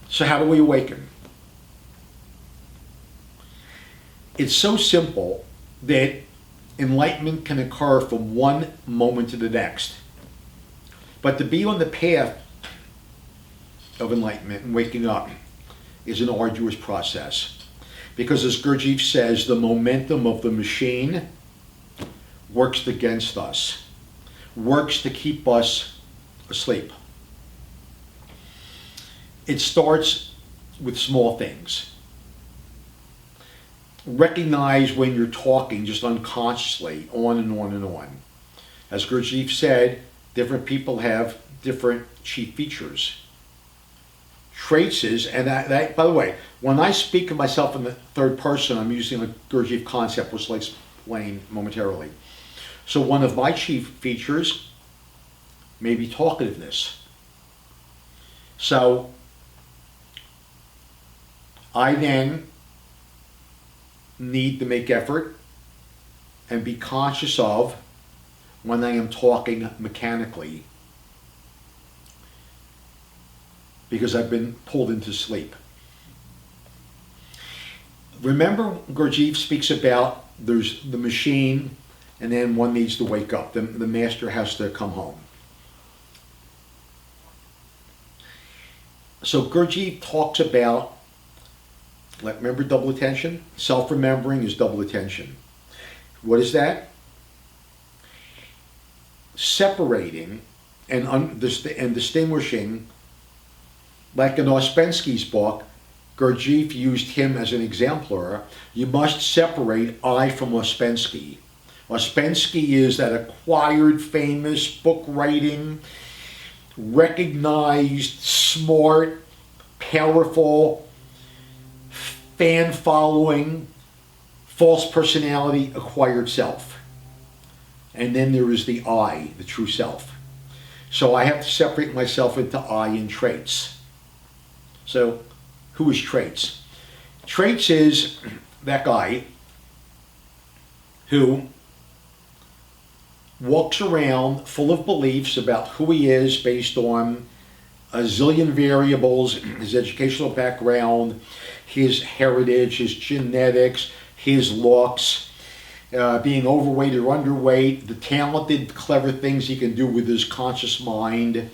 So how do we awaken? It's so simple that enlightenment can occur from one moment to the next. But to be on the path of enlightenment and waking up is an arduous process. Because as Gurdjieff says, the momentum of the machine works against us, works to keep us asleep. It starts with small things. Recognize when you're talking just unconsciously, on and on and on. As Gurdjieff said, different people have different chief features. Traitz is, and that, by the way, when I speak of myself in the third person, I'm using a Gurdjieff concept, which I'll explain momentarily. So one of my chief features may be talkativeness. So I then need to make effort and be conscious of when I am talking mechanically, because I've been pulled into sleep. Remember, Gurdjieff speaks about there's the machine and then one needs to wake up. The master has to come home. So Gurdjieff talks about, remember double attention? Self-remembering is double attention. What is that? Separating and distinguishing, like in Ouspensky's book, Gurdjieff used him as an exemplar. You must separate I from Ouspensky. Ouspensky is that acquired, famous, book writing, recognized, smart, powerful, fan following, false personality, acquired self. And then there is the I, the true self. So I have to separate myself into I and Traitz. So who is Traitz? Traitz is that guy who walks around full of beliefs about who he is based on a zillion variables, his educational background, his heritage, his genetics, his looks, being overweight or underweight, the talented, clever things he can do with his conscious mind,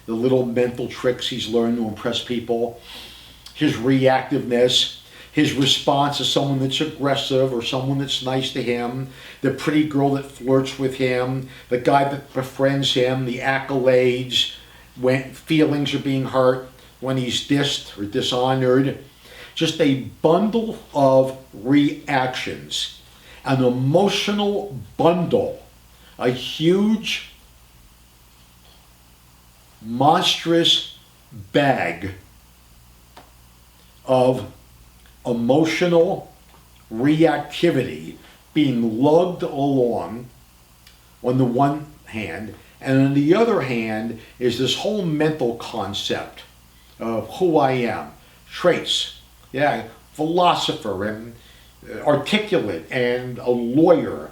the little mental tricks he's learned to impress people, his reactiveness, his response to someone that's aggressive or someone that's nice to him, the pretty girl that flirts with him, the guy that befriends him, the accolades, when feelings are being hurt, when he's dissed or dishonored. Just a bundle of reactions, an emotional bundle, a huge, monstrous bag of emotional reactivity being lugged along on the one hand, and on the other hand is this whole mental concept of who I am. Traitz, yeah, philosopher and articulate and a lawyer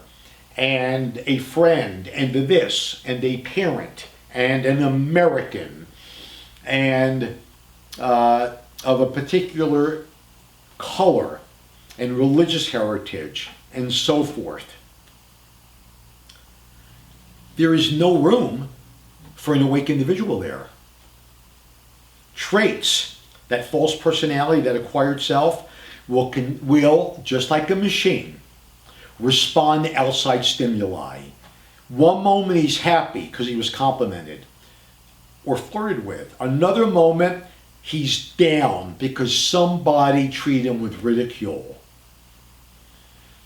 and a friend and a this and a parent and an American and of a particular color and religious heritage and so forth. There is no room for an awake individual there. Traitz, that false personality, that acquired self, will, just like a machine, respond to outside stimuli. One moment he's happy because he was complimented or flirted with. Another moment he's down because somebody treated him with ridicule.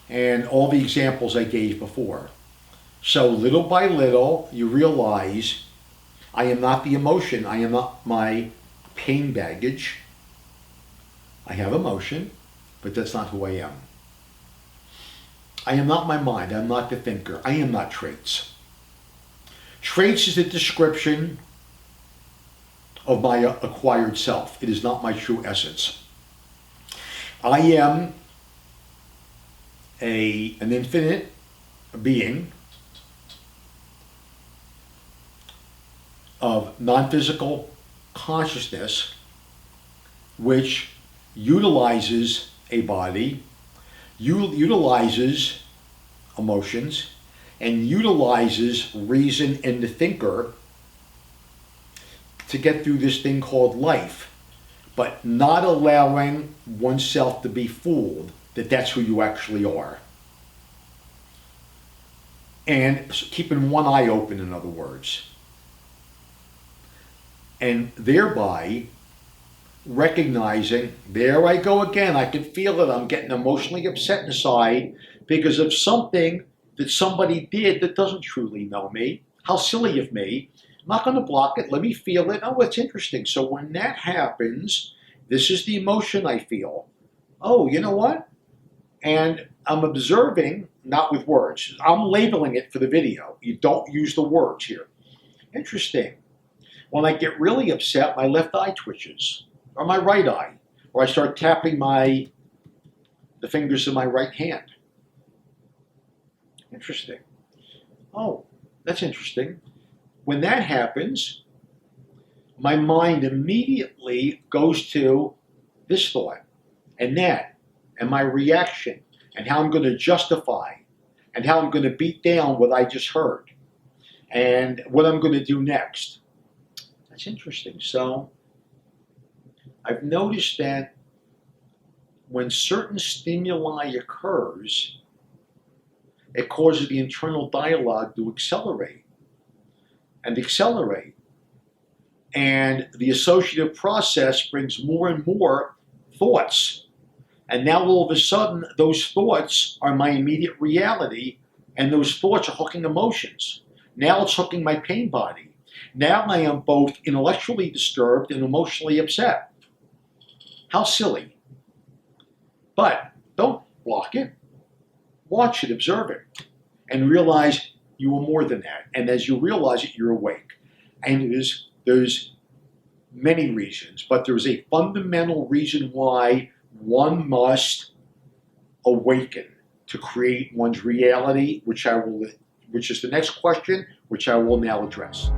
And all the examples I gave before. So little by little, you realize I am not the emotion. I am not my pain baggage. I have emotion, but that's not who I am. I am not my mind. I'm not the thinker. I am not Traitz. Traitz is a description of my acquired self. It is not my true essence. I am an infinite being of non-physical consciousness which utilizes a body, utilizes emotions, and utilizes reason and the thinker to get through this thing called life, but not allowing oneself to be fooled that that's who you actually are. And keeping one eye open, in other words. And thereby recognizing, there I go again, I can feel it, I'm getting emotionally upset inside because of something that somebody did that doesn't truly know me. How silly of me. I'm not going to block it, let me feel it. Oh, it's interesting. So when that happens, this is the emotion I feel. Oh, you know what? And I'm observing, not with words. I'm labeling it for the video. You don't use the words here. Interesting. When I get really upset, my left eye twitches, or my right eye, or I start tapping the fingers of my right hand. Interesting. Oh, that's interesting. When that happens, my mind immediately goes to this thought and that, and my reaction, and how I'm going to justify, and how I'm going to beat down what I just heard, and what I'm going to do next. That's interesting. So I've noticed that when certain stimuli occurs, it causes the internal dialogue to accelerate and accelerate. And the associative process brings more and more thoughts. And now all of a sudden, those thoughts are my immediate reality, and those thoughts are hooking emotions. Now it's hooking my pain body. Now I am both intellectually disturbed and emotionally upset. How silly. But don't block it. Watch it, observe it, and realize you are more than that. And as you realize it, you're awake. And there's many reasons, but there's a fundamental reason why one must awaken to create one's reality, which is the next question, which I will now address.